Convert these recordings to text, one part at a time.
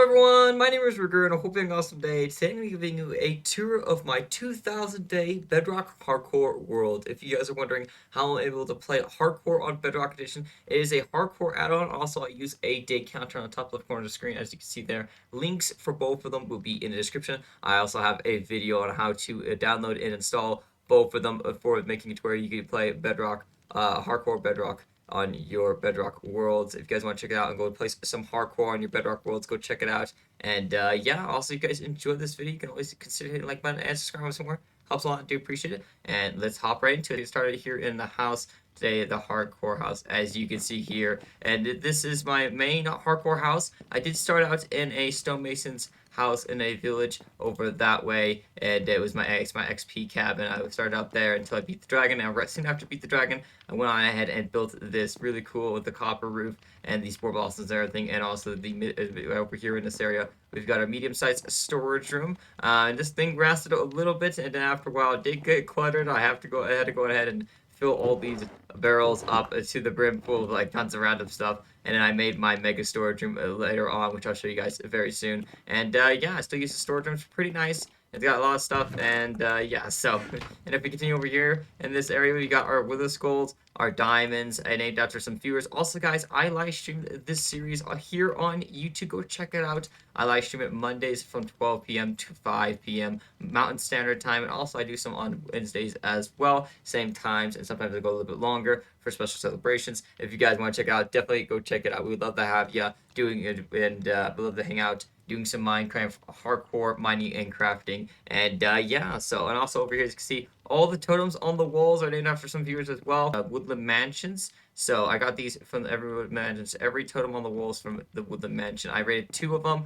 everyone, my name is Rigger and I hope you're having an awesome day. Today I'm giving you a tour of my 2000 day Bedrock Hardcore world. If you guys are wondering how I'm able to play Hardcore on Bedrock Edition, it is a Hardcore add-on. Also, I use a day counter on the top left corner of the screen, as you can see there. Links for both of them will be in the description. I also have a video on how to download and install both of them for making it to where you can play Bedrock, Hardcore Bedrock on your Bedrock worlds. If you guys want to check it out and go play some hardcore on your Bedrock worlds, go check it out. And yeah, also, if you guys enjoyed this video, you can always consider hitting the like button and subscribe somewhere. Helps a lot. I do appreciate it. And let's hop right into it. Get started here in the house today, the hardcore house, as you can see here. And this is my main hardcore house. I did start out in a stonemason's house in a village over that way, and it was my XP cabin. I started out there until I beat the dragon. Now, soon after I beat the dragon, I went on ahead and built this really cool with the copper roof and these spore blossoms and everything, and also the over here in this area we've got a medium-sized storage room. And this thing lasted a little bit, and then after a while it did get cluttered. I had to go ahead and fill all these barrels up to the brim full of like tons of random stuff. And then I made my mega storage room later on, which I'll show you guys very soon. And yeah, I still use the storage room. It's pretty nice. It's got a lot of stuff, and yeah, so, and if we continue over here, in this area, we got our wither skulls, our diamonds, I named after some viewers. Also, guys, I live stream this series here on YouTube. Go check it out. I live stream it Mondays from 12 p.m. to 5 p.m. Mountain Standard Time, and also I do some on Wednesdays as well, same times, and sometimes I go a little bit longer for special celebrations. If you guys want to check it out, definitely go check it out. We'd love to have you doing it, and we'd love to hang out doing some Minecraft hardcore mining and crafting. And yeah, so, and also over here, as you can see, all the totems on the walls are named after some viewers as well. Woodland Mansions. So I got these from every Woodland Mansions. Every totem on the walls from the Woodland Mansion. I rated 2 of them.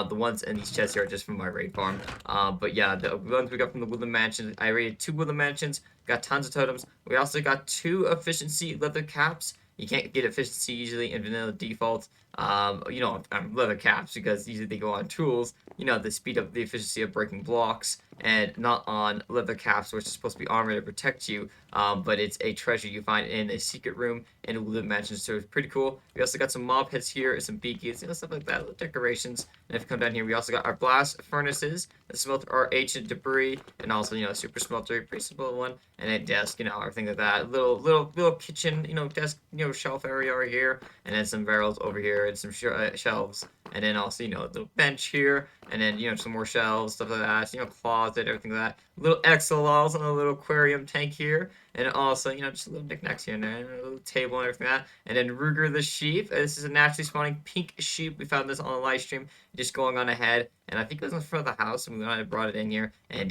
The ones in these chests here are just from my raid farm. But yeah, the ones we got from the Woodland Mansion, I rated 2 Woodland Mansions. Got tons of totems. We also got 2 efficiency leather caps. You can't get efficiency usually in vanilla default. Leather caps, because usually they go on tools. They speed up the efficiency of breaking blocks, and not on leather caps, which is supposed to be armor to protect you. But it's a treasure you find in a secret room in a Woodland Mansion, so it's pretty cool. We also got some mob heads here, some beacons, stuff like that, little decorations. And if you come down here, we also got our blast furnaces that smelt our ancient debris, and also, super smelter, pretty simple one, and a desk, everything like that. Little kitchen, desk, shelf area over here, and then some barrels over here, and some shelves, and then also, a little bench here, and then, some more shelves, stuff like that, closet, everything like that. Little XLRs and a little aquarium tank here, and also, just a little knickknacks here and there, and a little table and everything like that. And then Ruger the sheep. This is a naturally spawning pink sheep. We found this on a live stream, just going on ahead, and I think it was in front of the house, and we went and brought it in here, and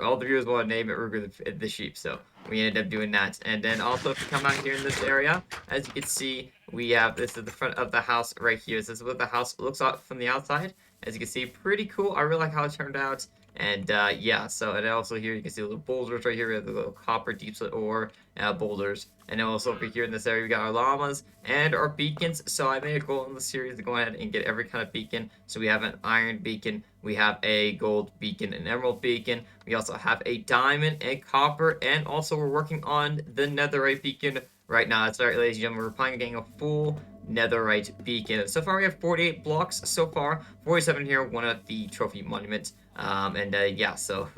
all the viewers wanted to name it Ruger the sheep, so we ended up doing that. And then also, if you come out here in this area, as you can see, we have, this is the front of the house right here. This is what the house looks like from the outside. As you can see, pretty cool. I really like how it turned out. And yeah, so, and also here you can see little boulders right here. We have the little copper deep slit ore boulders. And then also over here in this area, we got our llamas and our beacons. So I made a goal in the series to go ahead and get every kind of beacon. So we have an iron beacon, we have a gold beacon, an emerald beacon. We also have a diamond, a copper, and also we're working on the netherite beacon right now. That's right, ladies and gentlemen. We're planning on getting a full netherite beacon. So far, we have 48 blocks so far. 47 here, one at the trophy monument. Yeah, so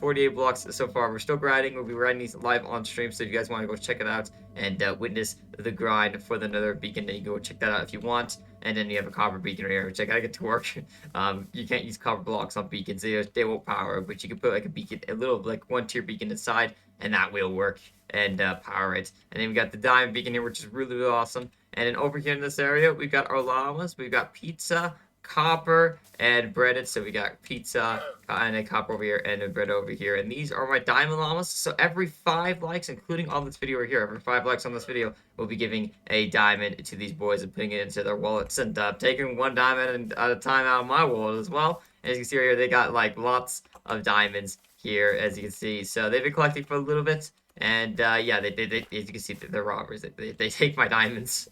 48 blocks so far. We're still grinding. We'll be grinding these live on stream. So if you guys want to go check it out and witness the grind for the nether beacon, then you can go check that out if you want. And then you have a copper beacon right here, which I gotta get to work. You can't use copper blocks on beacons. They won't power, but you can put like a beacon, a little like 1-tier beacon inside, and that will work and power it. And then we got the diamond beacon here, which is really, really awesome. And then over here in this area, we've got our llamas, we've got pizza, copper, and breaded. So we got pizza and a copper over here and a bread over here. And these are my diamond llamas. So every 5 likes, including on this video right here, every 5 likes on this video, we'll be giving a diamond to these boys and putting it into their wallets, and taking 1 diamond at a time out of my wallet as well. And as you can see right here, they got like lots of diamonds here, as you can see. So they've been collecting for a little bit. And yeah, they as you can see, they're robbers. They take my diamonds.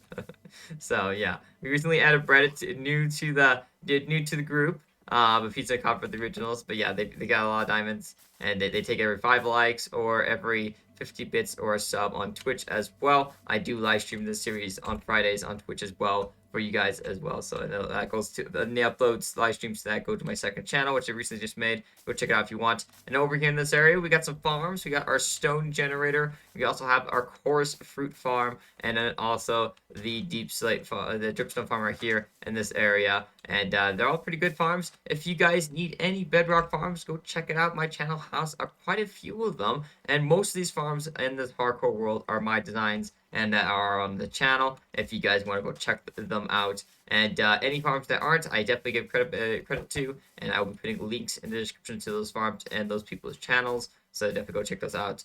So yeah, we recently added bread new to the group. But pizza and copper the originals. But yeah, they got a lot of diamonds, and they take every 5 likes or every 50 bits or a sub on Twitch as well. I do live stream this series on Fridays on Twitch as well for you guys as well. So I know that goes to the uploads, live streams that go to my second channel, which I recently just made. Go check it out if you want. And over here in this area, we got some farms. We got our stone generator. We also have our chorus fruit farm, and then also the deep slate, the dripstone farm right here in this area. And they're all pretty good farms. If you guys need any bedrock farms, go check it out. My channel has quite a few of them, and most of these farms in this hardcore world are my designs and that are on the channel. If you guys want to go check them out, and any farms that aren't, I definitely give credit to, and I will be putting links in the description to those farms and those people's channels. So definitely go check those out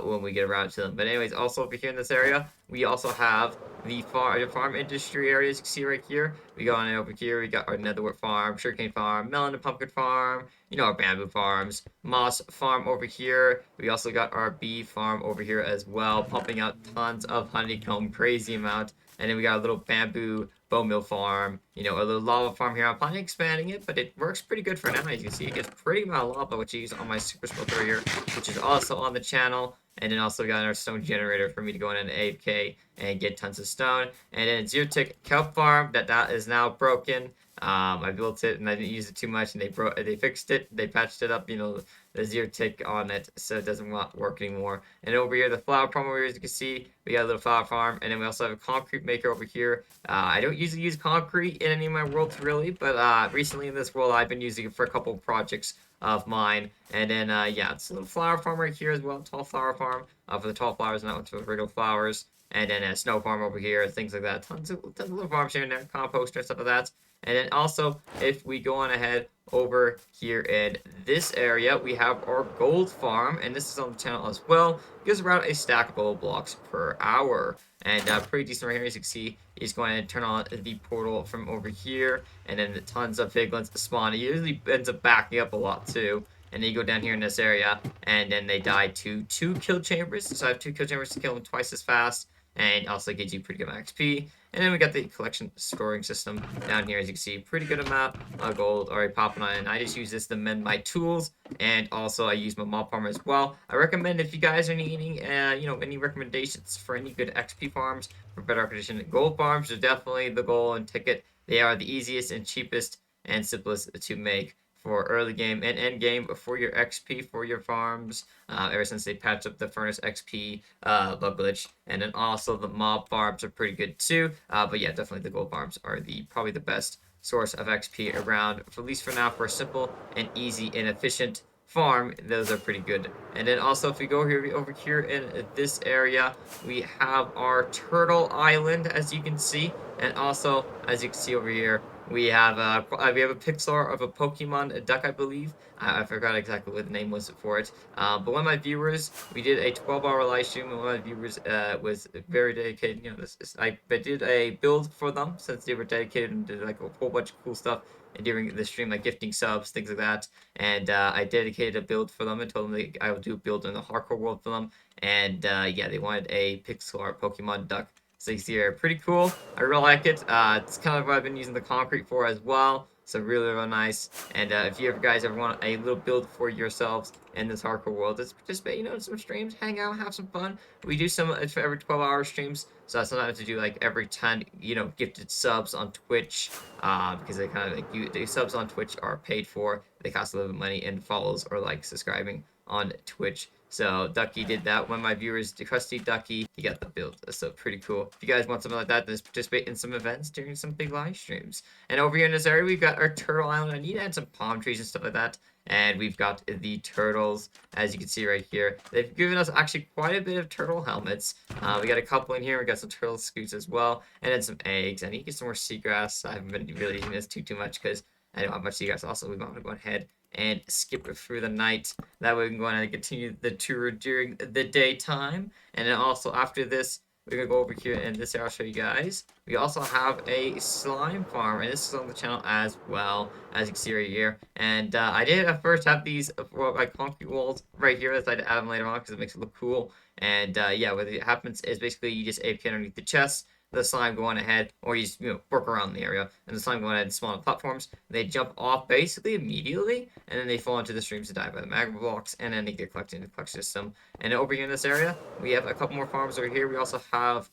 when we get around to them. But anyways, also over here in this area, we also have the farm industry areas you can see right here. We go on over here, we got our netherwort farm, sugarcane farm, melon and pumpkin farm, you know, our bamboo farms, moss farm over here. We also got our bee farm over here as well, pumping out tons of honeycomb, crazy amount. And then we got a little bamboo bone meal farm, you know, a little lava farm here. I'm planning on expanding it, but it works pretty good for now. As you can see, it gets pretty amount of lava, which I use on my super smelter here, which is also on the channel. And then also got our stone generator for me to go in and AFK and get tons of stone. And then zero tick kelp farm that is now broken. I built it and I didn't use it too much, and they fixed it, they patched it up, you know, the zero tick on it, so it doesn't work anymore. And over here, the flower farm over here, as you can see, we got a little flower farm, and then we also have a concrete maker over here. I don't usually use concrete in any of my worlds really, but recently in this world, I've been using it for a couple of projects of mine. And then yeah, it's a little flower farm right here as well, tall flower farm for the tall flowers, not for the regular flowers. And then a snow farm over here, things like that. Tons of little farms here and there, compost and stuff like that. And then also, if we go on ahead over here in this area, we have our gold farm, and this is on the channel as well. It gives around a stack of gold blocks per hour, and pretty decent right here. As you can see, he's going to turn on the portal from over here, and then tons of piglins spawn. It usually ends up backing up a lot too. And then you go down here in this area, and then they die to 2 kill chambers. So I have 2 kill chambers to kill them twice as fast, and also gives you pretty good XP. And then we got the collection storing system down here, as you can see, pretty good amount of gold already popping on. And I just use this to mend my tools, and also I use my mob farm as well. I recommend, if you guys are needing, you know, any recommendations for any good XP farms for Bedrock Edition, gold farms are definitely the goal and ticket. They are the easiest and cheapest and simplest to make for early game and end game for your XP for your farms. Ever since they patched up the furnace XP bug glitch, and then also the mob farms are pretty good too. But yeah, definitely the gold farms are probably the best source of XP around, for at least for now, for a simple and easy and efficient farm. Those are pretty good. And then also, if we go here over here in this area, we have our turtle island, as you can see, and also as you can see over here, we have a pixel of a Pokemon duck, I believe. I forgot exactly what the name was for it. But one of my viewers, we did a 12-hour live stream, and one of my viewers was very dedicated. You know, I did a build for them, since they were dedicated and did like a whole bunch of cool stuff during the stream, like gifting subs, things like that. And I dedicated a build for them and told them I would do a build in the hardcore world for them. And yeah, they wanted a pixel art Pokemon duck. So you see here, pretty cool. I really like it. It's kind of what I've been using the concrete for as well. So really, really nice. And if you guys ever want a little build for yourselves in this hardcore world, just participate, you know, in some streams, hang out, have some fun. We do some for every 12-hour streams. So I sometimes have to do like every 10, you know, gifted subs on Twitch. Because they kind of like the subs on Twitch are paid for. They cost a little bit of money, and follows or like subscribing on Twitch. So Ducky did that. One of my viewers, Crusty Ducky, he got the build. So pretty cool. If you guys want something like that, just participate in some events during some big live streams. And over here in this area, we've got our turtle island. I need to add some palm trees and stuff like that. And we've got the turtles, as you can see right here. They've given us actually quite a bit of turtle helmets. We got a couple in here. We got some turtle scoots as well, and then some eggs. I need to get some more seagrass. I haven't been really using this too much because I don't have much seagrass. Also, we want to go ahead and skip it through the night. That way we can go on and continue the tour during the daytime. And then also after this, we're gonna go over here and this area I'll show you guys. We also have a slime farm, and this is on the channel as well, as you can see right here. And I did at first have these like concrete walls right here. I decided to add them later on because it makes it look cool. And yeah, what happens is basically you just AFK underneath the chest. the slime going ahead, or you just, work around the area, and the slime going ahead and spawn on platforms. They jump off basically immediately, and then they fall into the streams to die by the magma blocks, and then they get collected in the collection system. And over here in this area, we have a couple more farms over here. We also have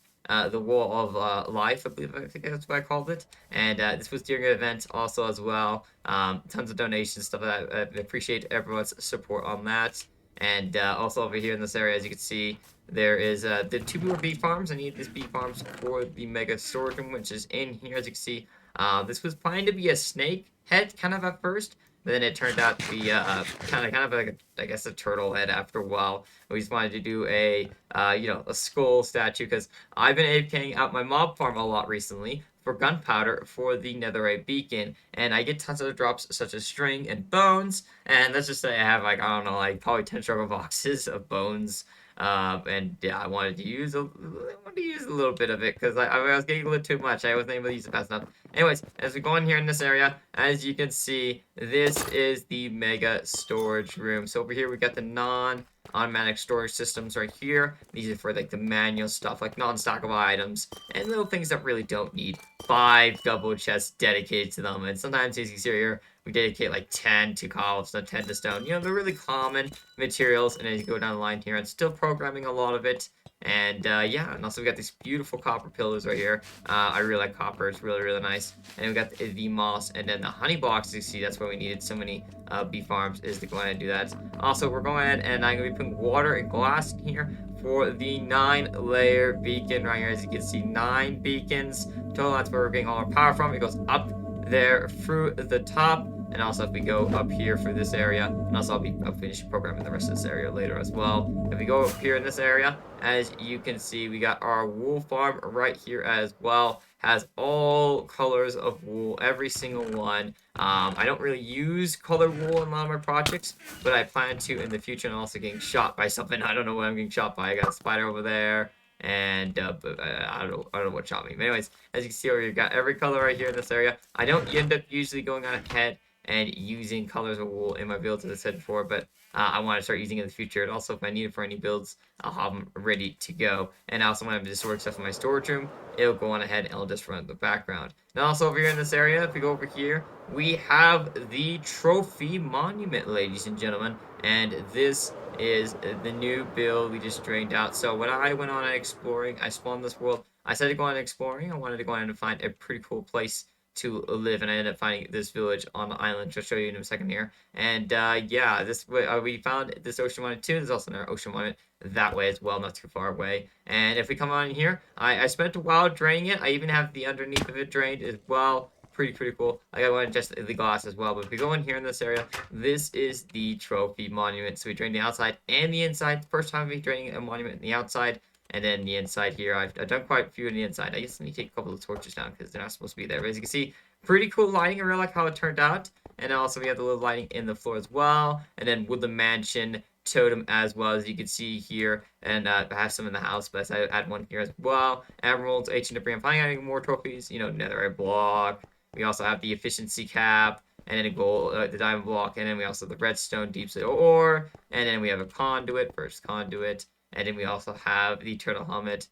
the Wall of Life, I think that's what I called it. And this was during an event also as well. Tons of donations, stuff like that. I appreciate everyone's support on that. And also over here in this area, as you can see, there is the two more bee farms. I need these bee farms for the mega storage room, which is in here. As you can see, this was planned to be a snake head kind of at first, but then it turned out to be kind of like I guess a turtle head after a while. We just wanted to do a a skull statue because I've been AFKing out my mob farm a lot recently for gunpowder for the netherite beacon, and I get tons of drops such as string and bones. And let's just say I have like I don't know like probably 10 struggle boxes of bones. And yeah, I wanted to use a little bit of it because I was getting a little too much. I wasn't able to use it fast enough. Anyways, as we go in here in this area, as you can see, this is the mega storage room. So over here we got the non-automatic storage systems right here. These are for like the manual stuff, like non-stackable items and little things that really don't need 5 double chests dedicated to them. And sometimes, as you see here, we dedicate like 10 to cobblestone, 10 to stone. They're really common materials. And as you go down the line here, I'm still programming a lot of it. And yeah, and also we got these beautiful copper pillars right here. I really like copper; it's really, really nice. And we got the moss, and then the honey blocks. You see, that's why we needed so many bee farms is to go ahead and do that. Also, we're going ahead and I'm gonna be putting water and glass in here for the 9-layer beacon right here. As you can see, 9 beacons total. That's where we're getting all our power from. It goes up there through the top. And also if we go up here for this area, and also I'll finish programming the rest of this area later as well. If we go up here in this area, as you can see, we got our wool farm right here as well. Has all colors of wool, every single one. I don't really use colored wool in a lot of my projects, but I plan to in the future. And I'm also getting shot by something. I don't know what I'm getting shot by. I got a spider over there. And but I don't know what shot me. But anyways, as you can see, we've got every color right here in this area. I don't end up usually going on ahead and using colors of wool in my builds, as I said before, but I want to start using it in the future. And also, if I need it for any builds, I'll have them ready to go. And also, when I have to store stuff in my storage room, it'll go on ahead and it'll just run in the background. Now, also over here in this area, if we go over here, we have the trophy monument, ladies and gentlemen. And this is the new build we just drained out. So when I went on exploring, I spawned this world. I said to go on exploring. I wanted to go on and find a pretty cool place to live, and I ended up finding this village on the island, which I'll show you in a second here. And yeah, we found this ocean monument too. There's also another ocean monument that way as well, not too far away. And if we come on here, I spent a while draining it. I even have the underneath of it drained as well. Pretty cool. I got one just the glass as well. But if we go in here in this area, this is the trophy monument. So we drained the outside and the inside. First time we draining a monument in the outside. And then the inside here, I've done quite a few in the inside. I guess I need to take a couple of torches down because they're not supposed to be there. But as you can see, pretty cool lighting. I really like how it turned out. And also we have the little lighting in the floor as well. And then Woodland Mansion totem as well, as you can see here. And I have some in the house, but I add one here as well. Emeralds, ancient debris. I'm finding adding more trophies. Netherite block. We also have the efficiency cap. And then a gold, the diamond block. And then we also have the redstone deep slate ore. And then we have a conduit, first conduit. And then we also have the turtle helmet,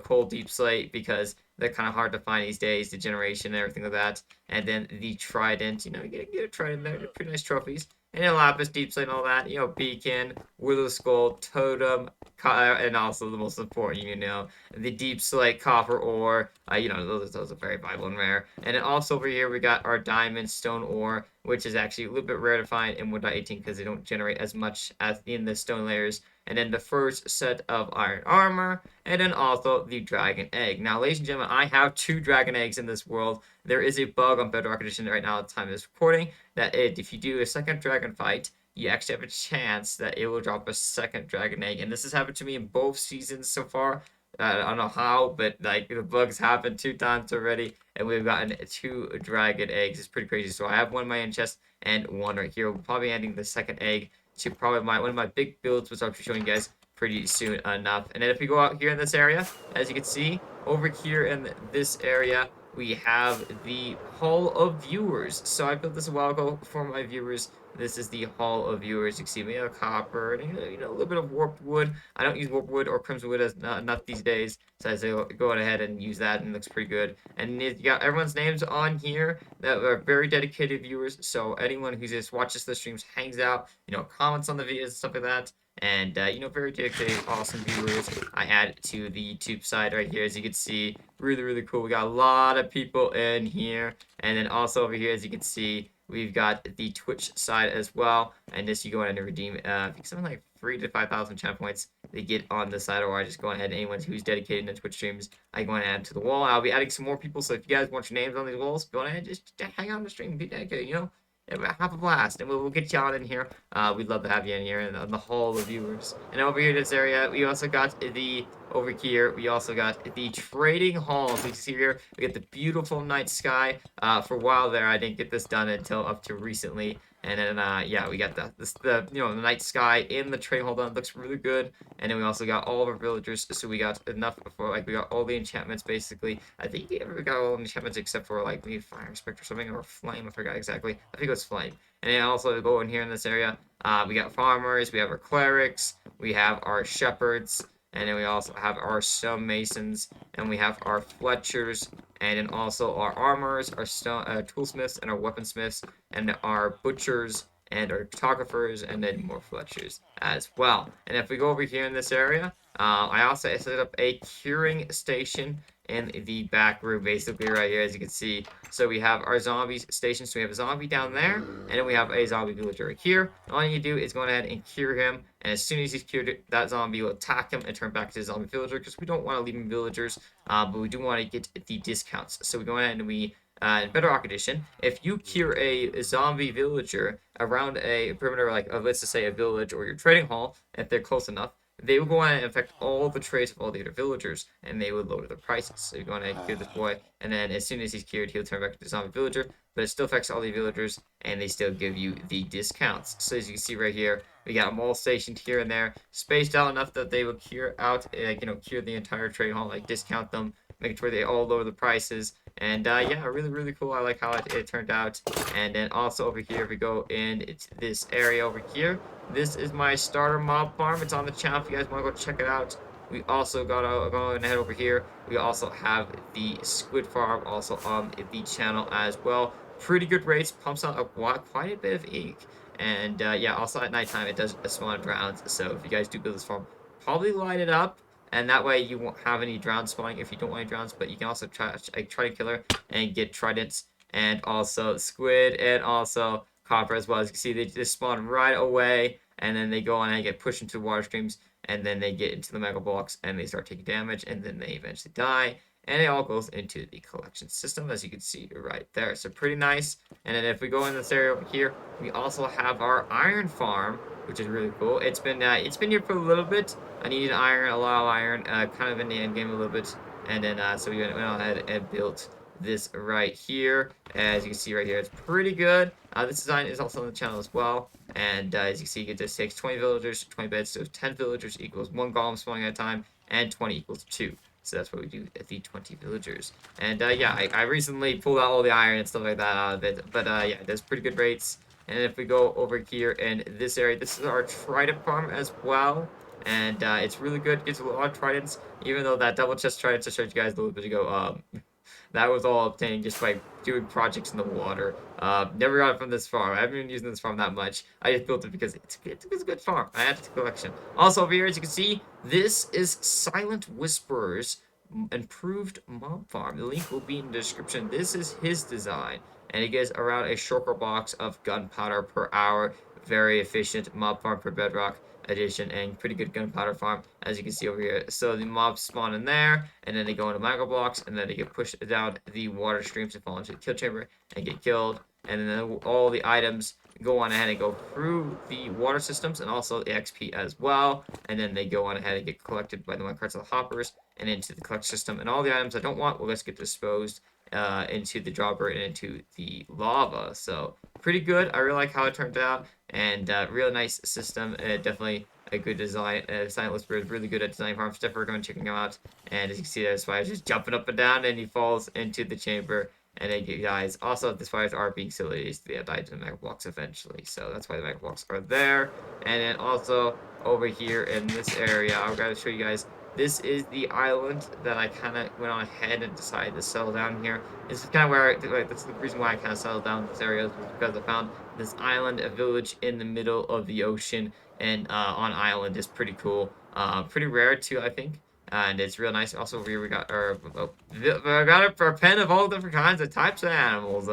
coal deep slate, because they're kind of hard to find these days, the generation and everything like that. And then the trident, you get a trident there, pretty nice trophies. And then lapis, deep slate, and all that, beacon, willow skull, totem, and also the most important, the deep slate, copper ore, those are very viable and rare. And then also over here, we got our diamond stone ore, which is actually a little bit rare to find in 1.18 because they don't generate as much as in the stone layers. And then the first set of iron armor, and then also the dragon egg. Now, ladies and gentlemen, I have 2 dragon eggs in this world. There is a bug on Bedrock Edition right now at the time of this recording, that if you do a second dragon fight, you actually have a chance that it will drop a second dragon egg. And this has happened to me in both seasons so far. I don't know how, but like the bugs happened 2 times already, and we've gotten 2 dragon eggs. It's pretty crazy. So I have one in my chest and one right here. We'll probably be adding the second egg to probably one of my big builds, which I'll be showing you guys pretty soon enough. And then if we go out here in this area, as you can see, over here in this area, we have the Hall of Viewers. So I built this a while ago for my viewers This is the Hall of Viewers. You can see we have copper and a little bit of warped wood. I don't use warped wood or crimson wood as enough these days, so I say go ahead and use that, and it looks pretty good. And you got everyone's names on here that are very dedicated viewers. So anyone who just watches the streams, hangs out, comments on the videos, stuff like that. And very dedicated, awesome viewers. I add to the YouTube side right here, as you can see, really, really cool. We got a lot of people in here, and then also over here, as you can see, we've got the Twitch side as well. And this, you go ahead and redeem, I think something like 3 to 5,000 channel points they get on the side, or I just go ahead, anyone who's dedicated to Twitch streams, I go ahead and add to the wall. I'll be adding some more people, so if you guys want your names on these walls, go ahead, just hang out on the stream, be dedicated, have a blast, and we'll get you on in here. We'd love to have you in here, and on the hall of viewers. And over here in this area, we also got over here, we also got the trading halls. You see here, we get the beautiful night sky. For a while there, I didn't get this done until up to recently. And then, yeah, we got the night sky in the trading hall done. It looks really good. And then we also got all of our villagers. So we got enough for, like, we got all the enchantments, basically. I think we got all the enchantments except for, like, maybe fire spectre or something, or flame. I forgot exactly. I think it was flame. And then also go in here in this area. We got farmers. We have our clerics. We have our shepherds. And then we also have our stonemasons, and we have our fletchers, and then also our armorers, our toolsmiths, and our weaponsmiths, and our butchers, and our cartographers, and then more fletchers as well. And if we go over here in this area, I also set up a curing station in the back room, basically right here, as you can see. So we have our zombies station. So we have a zombie down there, and then we have a zombie villager right here. All you do is go ahead and cure him, and as soon as he's cured, that zombie will attack him and turn back to a zombie villager, because we don't want to leave him villagers, but we do want to get the discounts. So we go ahead and we in Bedrock Edition, if you cure a zombie villager around a perimeter, like let's just say a village or your trading hall, if they're close enough, they will go on and affect all the trades of all the other villagers, and they would lower the prices. So you go on and cure this boy, and then as soon as he's cured, he'll turn back to the zombie villager, but it still affects all the villagers, and they still give you the discounts. So as you can see right here, we got them all stationed here and there, spaced out enough that they will cure out, cure the entire trade hall, like discount them, make sure they all lower the prices. And yeah, really, really cool. I like how it turned out. And then also over here, we go in this area over here. This is my starter mob farm. It's on the channel if you guys want to go check it out. We also got to go and head over here. We also have the squid farm also on the channel as well. Pretty good rates. Pumps out quite a bit of ink. And yeah, also at nighttime, it does spawn drowns. So if you guys do build this farm, probably light it up. And that way you won't have any drowns spawning if you don't want any drowns. But you can also try to kill her and get tridents. And also squid and also copper as well. As you can see, they just spawn right away. And then they go on and get pushed into water streams. And then they get into the mega blocks and they start taking damage. And then they eventually die. And it all goes into the collection system, as you can see right there. So pretty nice. And then if we go in this area over here, we also have our iron farm, which is really cool. It's been here for a little bit. I needed iron, a lot of iron, kind of in the end game a little bit. And then so we went ahead and built this right here. As you can see right here, it's pretty good. This design is also on the channel as well. And as you can see, it just takes 20 villagers, 20 beds, so 10 villagers equals 1 golem spawning at a time, and 20 equals 2. So that's what we do at the 20 villagers. And yeah, I recently pulled out all the iron and stuff like that out of it. But yeah, it does pretty good rates. And if we go over here in this area, this is our trident farm as well. And it's really good. Gets a lot of tridents, even though that double chest trident I showed you guys a little bit ago, that was all obtained just by doing projects in the water. Never got it from this farm. I haven't been using this farm that much. I just built it because it's a good farm. I added to the collection. Also over here, as you can see, this is Silent Whisperers improved mob farm. The link will be in the description. This is his design, and it gets around a shulker box of gunpowder per hour. Very efficient mob farm for Bedrock Edition, and pretty good gunpowder farm, as you can see over here. So the mobs spawn in there, and then they go into mega blocks, and then they get pushed down the water streams to fall into the kill chamber and get killed. And then all the items go on ahead and go through the water systems and also the XP as well. And then they go on ahead and get collected by the minecarts of the hoppers and into the collect system. And all the items I don't want will just get disposed into the dropper and into the lava. So pretty good. I really like how it turned out, and really nice system. Definitely a good design. Silent Whisper is really good at designing farms. Definitely recommend checking him out. And as you can see, that's why he's just jumping up and down, and he falls into the chamber. And then you guys, also the spiders are being silly, they have died to the mega blocks eventually. So that's why the mega blocks are there. And then also over here in this area, I'm going to show you guys. This is the island that I kind of went on ahead and decided to settle down here. This is kind of where, that's the reason why I kind of settled down in this area, was because I found this island, a village in the middle of the ocean, and on island is pretty cool. Pretty rare too, I think. And it's real nice. Also, over here we got we got a pen of all different kinds of types of animals,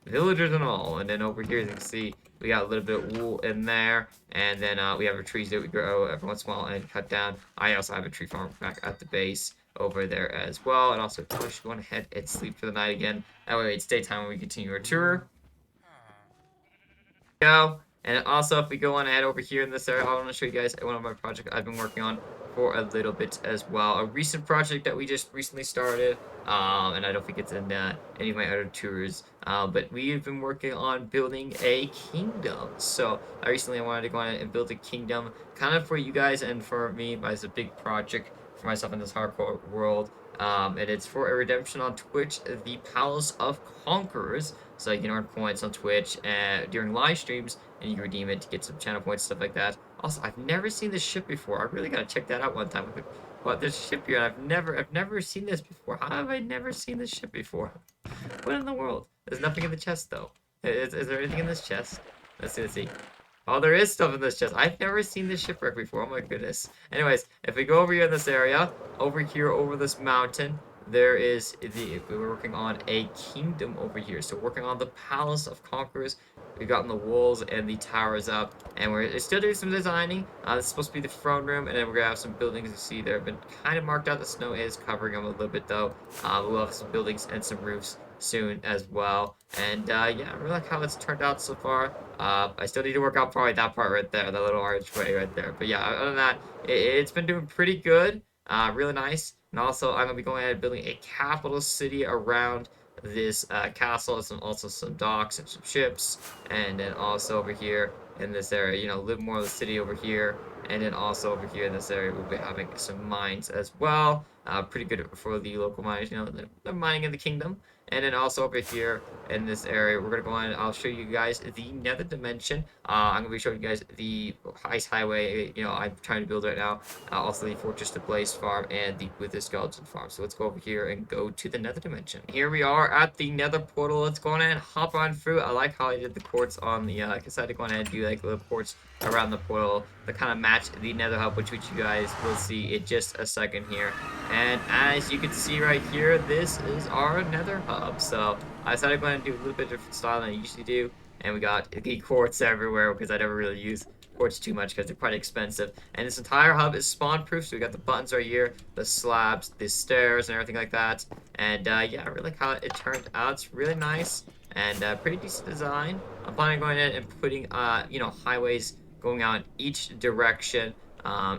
villagers and all. And then over here, as you can see, we got a little bit of wool in there. And then we have our trees that we grow every once in a while and cut down. I also have a tree farm back at the base over there as well. And also, probably should go on ahead and sleep for the night again. That way it's daytime when we continue our tour. Go. And also, if we go on ahead over here in this area, I want to show you guys one of my projects I've been working on for a little bit as well. A recent project that we just recently started, and I don't think it's in any of my other tours, but we've been working on building a kingdom. So I recently wanted to go on and build a kingdom, kind of for you guys and for me, as a big project for myself in this hardcore world. And it's for a redemption on Twitch, the Palace of Conquerors. So you can earn points on Twitch during live streams, and you can redeem it to get some channel points, stuff like that. Also, I've never seen this ship before. I really gotta check that out one time. What, this ship here? I've never seen this before. How have I never seen this ship before? What in the world? There's nothing in the chest though. Is there anything in this chest? Let's see. Oh, there is stuff in this chest. I've never seen this shipwreck before. Oh my goodness. Anyways, if we go over here in this area, over here over this mountain, there is we're working on a kingdom over here. So working on the Palace of Conquerors. We've gotten the walls and the towers up, and we're still doing some designing. This is supposed to be the throne room, and then we're gonna have some buildings. You see, there have been kind of marked out. The snow is covering them a little bit, though. We'll have some buildings and some roofs soon as well. And yeah, I really like how it's turned out so far. I still need to work out probably that part right there, that little archway right there. But yeah, other than that, it's been doing pretty good. Really nice. And also, I'm gonna be going ahead and building a capital city around this castle, and also some docks and some ships, and then also over here in this area, you know, a little more of the city over here, and then also over here in this area, we'll be having some mines as well. Pretty good for the local miners, you know, they're mining in the kingdom. And then also over here in this area, we're gonna go on. I'll show you guys the Nether dimension. I'm gonna be showing you guys the ice highway. You know, I'm trying to build right now. Also the Fortress to Blaze farm and the Wither skeleton farm. So let's go over here and go to the Nether dimension. Here we are at the Nether portal. Let's go on and hop on through. I like how I did the quartz on the. I decided to go on and do like little quartz around the portal to kind of match the Nether hub, which you guys will see in just a second here. And as you can see right here, this is our Nether hub. So I decided I'm going to do a little bit different style than I usually do. And we got the quartz everywhere because I never really use quartz too much because they're quite expensive. And this entire hub is spawn proof. So we got the buttons right here, the slabs, the stairs, and everything like that. And yeah, I really like how it turned out. It's really nice and pretty decent design. I'm planning on going in and putting, you know, highways going out in each direction.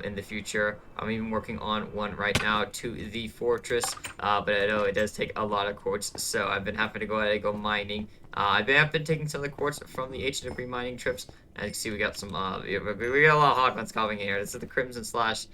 In the future, I'm even working on one right now to the fortress, but I know it does take a lot of quartz, so I've been having to go ahead and go mining. I've been taking some of the quartz from the ancient debris mining trips. As you can see, we got some, we got a lot of hot ones coming here. This is the Crimson slash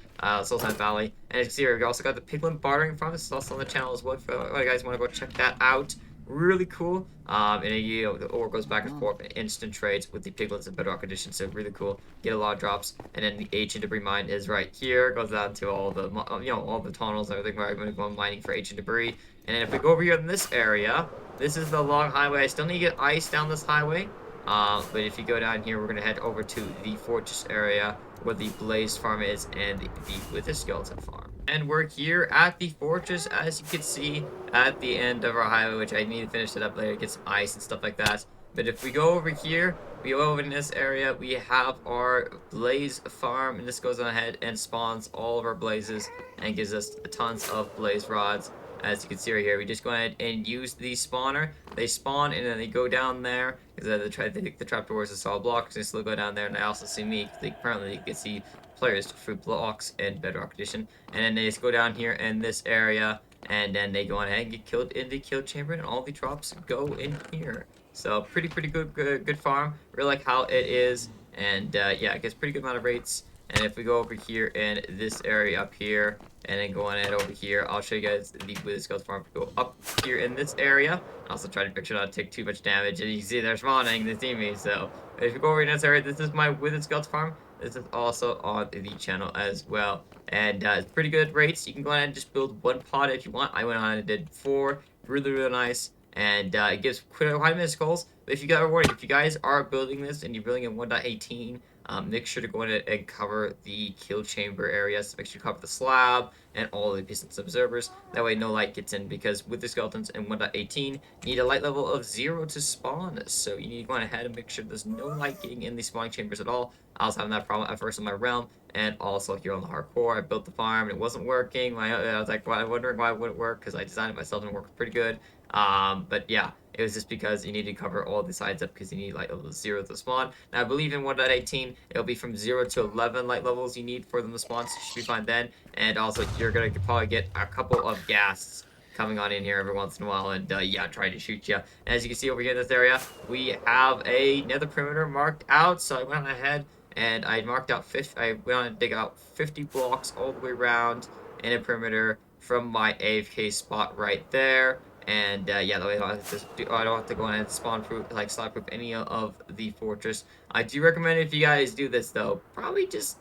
Sultan Valley, and as you can see here, we also got the Piglin bartering farm. This is also on the channel as well. If you guys want to go check that out. Really cool. And you know, the ore goes back and forth in instant trades with the piglets and Bedrock edition, so really cool. Get a lot of drops. And then the ancient debris mine is right here. It goes down to all the, you know, all the tunnels and everything where I'm going to go mining for ancient debris. And then if we go over here in this area, this is the long highway. I still need to get ice down this highway. But if you go down here, we're going to head over to the fortress area where the Blaze farm is and the Wither skeleton farm. And we're here at the fortress, as you can see, at the end of our highway, which I need to finish it up later, get some ice and stuff like that. But if we go over here, we go over in this area, we have our Blaze farm, and this goes on ahead and spawns all of our blazes and gives us tons of blaze rods. As you can see right here, we just go ahead and use the spawner. They spawn and then they go down there because they think the trapdoor is a solid block. So they still go down there, and I also see me. Apparently, you can see players through blocks in Bedrock Edition, and then they just go down here in this area, and then they go on ahead and get killed in the kill chamber, and all the drops go in here. So pretty good farm. Really like how it is, and yeah, it gets pretty good amount of rates. And if we go over here in this area up here, and then go on ahead over here, I'll show you guys the Wither Skeleton Farm. Go up here in this area. Also try to make sure not to take too much damage. And you can see they're spawning, they see me. So if you go over in this area, this is my Wither Skeleton Farm. This is also on the channel as well. And it's pretty good rates. You can go ahead and just build one pod if you want. I went on and did 4. Really, really nice. And it gives quite a minute skulls. But if you guys are worried, if you guys are building this and you're building in 1.18, make sure to go in and cover the kill chamber areas. Make sure you cover the slab and all the pieces of observers. That way no light gets in, because with the skeletons in 1.18, you need a light level of 0 to spawn. So you need to go ahead and make sure there's no light getting in these spawning chambers at all. I was having that problem at first in my realm, and also here on the hardcore. I built the farm and it wasn't working. I was like, well, wondering why it wouldn't work, because I designed it myself and it worked pretty good. But yeah, it was just because you need to cover all the sides up, because you need light level 0 to spawn. Now I believe in 1.18 it'll be from 0 to 11 light levels you need for them to spawn, so you should be fine then. And also you're gonna probably get a couple of ghasts coming on in here every once in a while, and yeah, trying to shoot you. And as you can see over here in this area, we have a nether perimeter marked out. So I went ahead and I marked out 50. I went on to dig out 50 blocks all the way around in a perimeter from my AFK spot right there. And yeah, that way I don't have to go in and spawn proof, like slap proof any of the fortress. I do recommend, if you guys do this though, probably just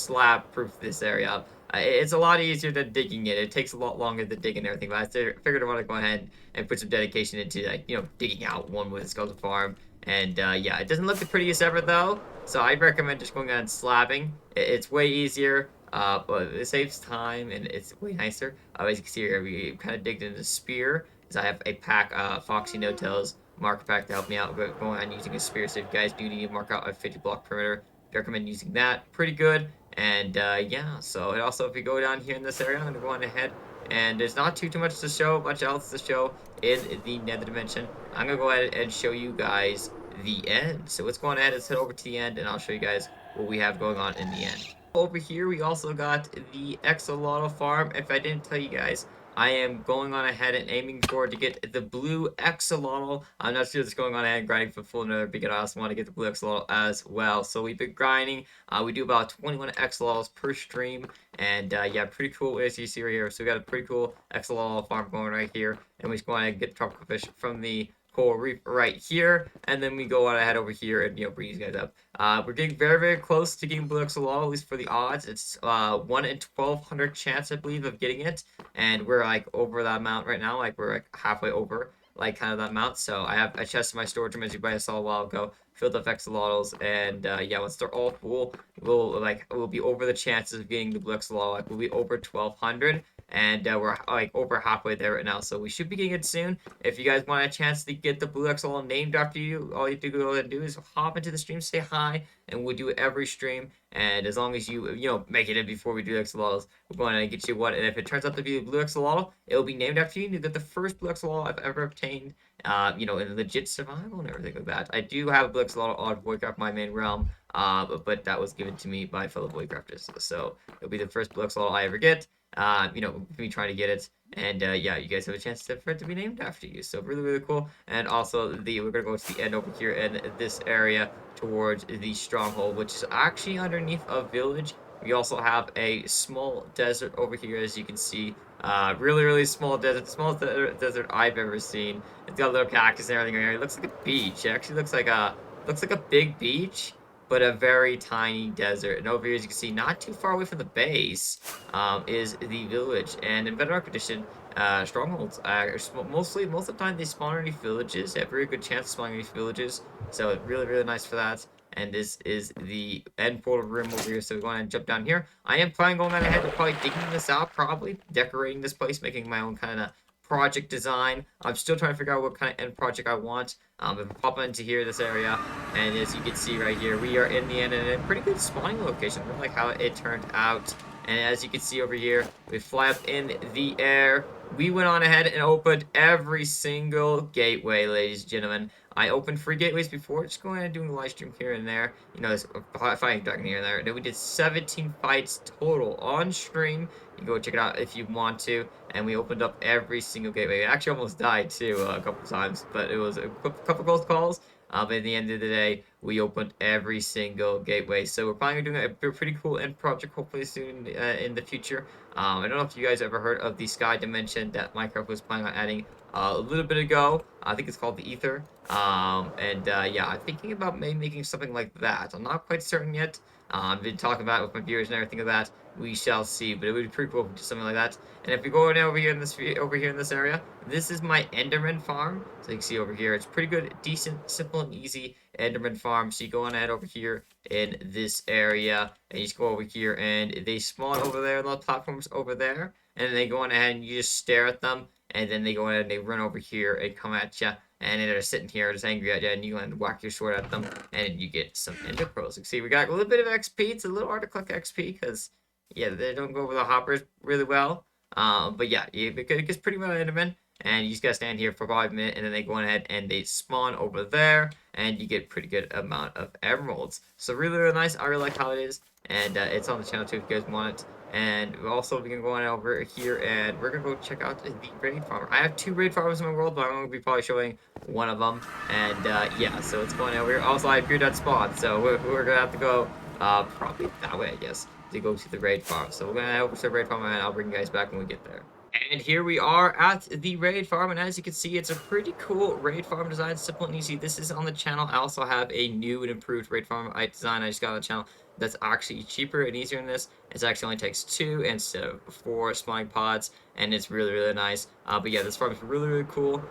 slap proof this area up. It's a lot easier than digging it. It takes a lot longer than digging everything, but I figured I want to go ahead and put some dedication into, like, you know, digging out one with a skeleton farm. And yeah, it doesn't look the prettiest ever though, so I recommend just going on and slabbing. It's way easier. But it saves time and it's way nicer. As you can see here, we kind of digged into the spear, because I have a pack, Foxy No-Tails marker pack to help me out with going on using a spear. So if you guys do need to mark out a 50 block perimeter, I recommend using that. Pretty good. And yeah, so and also if you go down here in this area, I'm gonna go on ahead, and there's not too much to show, much else to show in the nether dimension. I'm gonna go ahead and show you guys the end. So let's go on ahead, let's head over to the end, and I'll show you guys what we have going on in the end. Over here, we also got the Axolotl farm. If I didn't tell you guys, I am going on ahead and aiming for to get the blue Axolotl. I'm not sure what's going on ahead and grinding for full nether, because I also want to get the blue Axolotl as well. So we've been grinding. We do about 21 Axolotls per stream. And yeah, pretty cool as you see right here. So we got a pretty cool Axolotl farm going right here. And we just go on and get tropical fish from the coral reef right here, and then we go on ahead over here and, you know, bring these guys up. We're getting very, very close to getting blue Axolotl, at least for the odds. It's 1 in 1,200 chance, I believe, of getting it, and we're like over that amount right now. Like we're like halfway over, like kind of that amount. So I have a chest in my storage room, as you guys saw a while ago, filled up Axolotls, and yeah, once they're all full, we'll be over the chances of getting the blue Axolotl. Like we'll be over 1,200. And we're like over halfway there right now, so we should be getting it soon. If you guys want a chance to get the blue Axolotl named after you, all you have to go ahead and do is hop into the stream, say hi, and we'll do it every stream. And as long as you know, make it in before we do Axolotls, we're going to get you one. And if it turns out to be a blue Axolotl, it'll be named after you. You get the first blue Axolotl I've ever obtained, you know, in legit survival and everything like that. I do have a blue Axolotl on Voidcraft, my main realm, but that was given to me by fellow Voidcrafters. So it'll be the first blue Axolotl I ever get. You know, me trying to get it, and yeah, you guys have a chance for it to be named after you. So really, really cool. And also we're gonna go to the end over here in this area towards the stronghold, which is actually underneath a village. We also have a small desert over here, as you can see. Really, really small desert, smallest desert I've ever seen. It's got a little cactus and everything here. It looks like a beach. It actually looks like a big beach, but a very tiny desert. And over here, as you can see, not too far away from the base, is the village. And in Bedrock Edition, strongholds are most of the time they spawn underneath villages. They have a very good chance of spawning underneath villages, so really, really nice for that. And this is the end portal room over here, so we're going to jump down here. I am planning going on ahead and probably digging this out, probably decorating this place, making my own kind of project design. I'm still trying to figure out what kind of end project I want. If I pop into here, this area, and as you can see right here, we are in the end in a pretty good spawning location. I really like how it turned out. And as you can see over here, we fly up in the air. We went on ahead and opened every single gateway, ladies and gentlemen. I opened free gateways before, just going and doing a live stream here and there. You know, there's a fighting dragon here and there. And then we did 17 fights total on stream. You can go check it out if you want to. And we opened up every single gateway. We actually almost died too a couple times, but it was a couple close calls. But at the end of the day, we opened every single gateway. So we're probably doing a pretty cool end project hopefully soon in the future. I don't know if you guys ever heard of the Sky Dimension that Minecraft was planning on adding a little bit ago. I think it's called the Ether. Yeah, I'm thinking about maybe making something like that. I'm not quite certain yet. I've been talking about it with my viewers and everything of that. We shall see, but it would be pretty cool if we did something like that. And if we go down over here in this area, this is my Enderman farm. So you can see over here, it's pretty good, decent, simple, and easy Enderman farm. So you go on ahead over here in this area, and you just go over here, and they spawn over there, the platforms over there, and then they go on ahead and you just stare at them, and then they go ahead and they run over here and come at you, and they're sitting here just angry at you, and you go and whack your sword at them, and you get some ender pearls. You can see we got a little bit of XP. It's a little hard to collect XP because yeah, they don't go over the hoppers really well. But yeah, it gets pretty well Enderman, and you just gotta stand here for 5 minutes, and then they go on ahead and they spawn over there, and you get pretty good amount of emeralds. So really, really nice. I really like how it is, and it's on the channel too if you guys want it. And also, we can go on over here, and we're gonna go check out the raid farm. I have 2 raid farms in my world, but I'm gonna be probably showing one of them. And yeah, so it's going over here. Also, I appeared at spawn, so we're gonna have to go probably that way, I guess, to go to the raid farm. So we're gonna head over to the raid farm, and I'll bring you guys back when we get there. And here we are at the raid farm, and as you can see, it's a pretty cool raid farm design, simple and easy. This is on the channel. I also have a new and improved raid farm design I just got on the channel that's actually cheaper and easier than this. It actually only takes 2 instead of 4 spawning pods, and it's really, really nice. But yeah, this farm is really, really cool.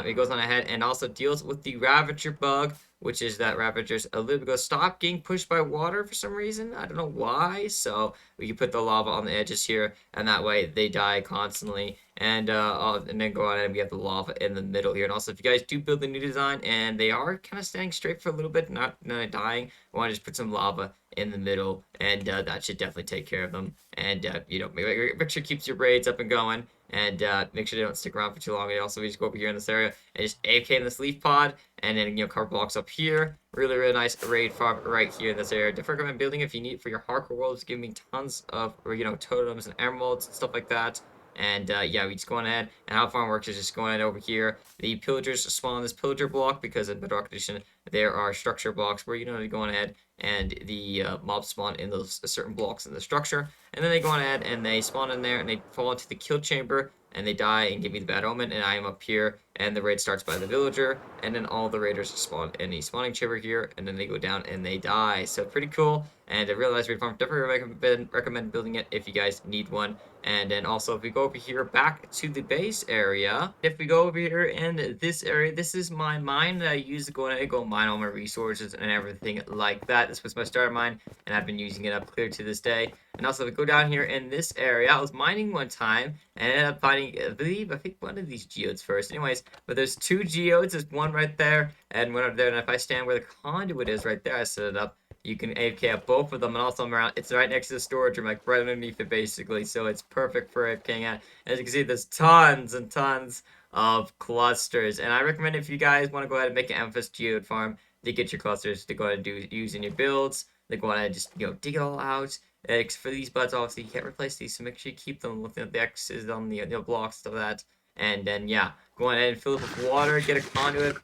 It goes on ahead and also deals with the Ravager bug, which is that Ravagers a little bit stop getting pushed by water for some reason. I don't know why. So we can put the lava on the edges here, and that way they die constantly. And then go on and we have the lava in the middle here. And also, if you guys do build a new design and they are kind of standing straight for a little bit, not dying, I want to just put some lava in the middle, and that should definitely take care of them. And you know, make sure it keeps your braids up and going, and make sure they don't stick around for too long. And also, we just go over here in this area and just AFK in this leaf pod, and then you know, cover blocks up here. Really, really nice raid farm right here in this area. Definitely recommend building if you need it for your hardcore worlds. Give me tons of totems and emeralds and stuff like that. And yeah, we just go on ahead, and how farm works is just going ahead over here. The pillagers spawn on this pillager block because in Bedrock Edition there are structure blocks where you go on ahead and the mobs spawn in those certain blocks in the structure, and then they go on ahead and they spawn in there and they fall into the kill chamber and they die and give me the bad omen, and I am up here, and the raid starts by the villager, and then all the raiders spawn in the spawning chamber here, and then they go down and they die. So pretty cool, and a real nice raid farm. Definitely recommend building it if you guys need one. And then also, if we go over here back to the base area, if we go over here in this area, this is my mine that I use to go mine all my resources and everything like that. This was my starter mine, and I've been using it up clear to this day. And also, if we go down here in this area, I was mining one time and ended up finding, I think one of these geodes first. Anyways, but there's 2 geodes. There's one right there and one over there. And if I stand where the conduit is right there, I set it up. You can AFK up both of them, and also around. It's right next to the storage room, like right underneath it, basically. So it's perfect for AFKing at. As you can see, there's tons and tons of clusters, and I recommend if you guys want to go ahead and make an Amethyst geode farm to get your clusters to go ahead and use in your builds. They go ahead and just dig it all out. For these buds, obviously you can't replace these, so make sure you keep them with the X's on the blocks, stuff like that. And then yeah, go ahead and fill it with water. Get a conduit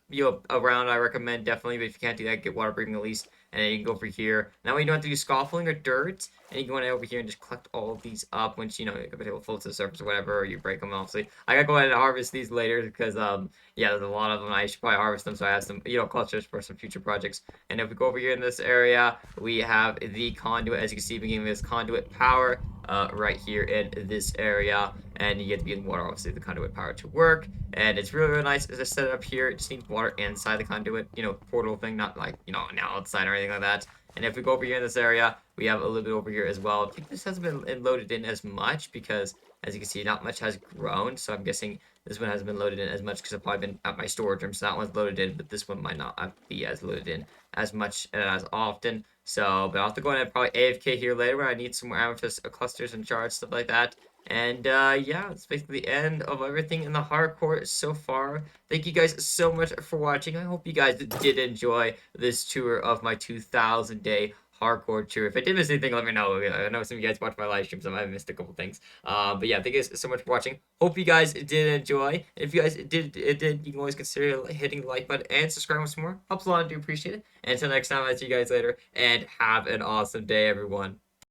around. I recommend definitely, but if you can't do that, get water breathing at least. And then you can go over here. Now you don't have to do scaffolding or dirt, and you can go over here and just collect all of these up once you go full to the surface or whatever, or you break them. Obviously, I gotta go ahead and harvest these later because yeah, there's a lot of them. I should probably harvest them so I have some clusters for some future projects. And if we go over here in this area, we have the conduit. As you can see, we're giving this conduit power right here in this area, and you get to be in water, obviously, the conduit power to work. And it's really, really nice as I set it up here. It just needs water inside the conduit, portal thing, not like, now outside or anything like that. And if we go over here in this area, we have a little bit over here as well. I think this hasn't been loaded in as much because, as you can see, not much has grown. So I'm guessing this one hasn't been loaded in as much because I've probably been at my storage room. So that one's loaded in, but this one might not be as loaded in as much and as often. So, but I'll have to go ahead and probably AFK here later when I need some more amethyst clusters and shards, stuff like that. And yeah, it's basically the end of everything in the hardcore so far. Thank you guys so much for watching. I hope you guys did enjoy this tour of my 2,000 day hardcore tour. If I did miss anything, let me know. I know some of you guys watch my live streams. I might have missed a couple things. But yeah, thank you guys so much for watching. Hope you guys did enjoy. If you guys did, you can always consider hitting the like button and subscribing with some more. Helps a lot. I do appreciate it. And until next time, I'll see you guys later. And have an awesome day, everyone.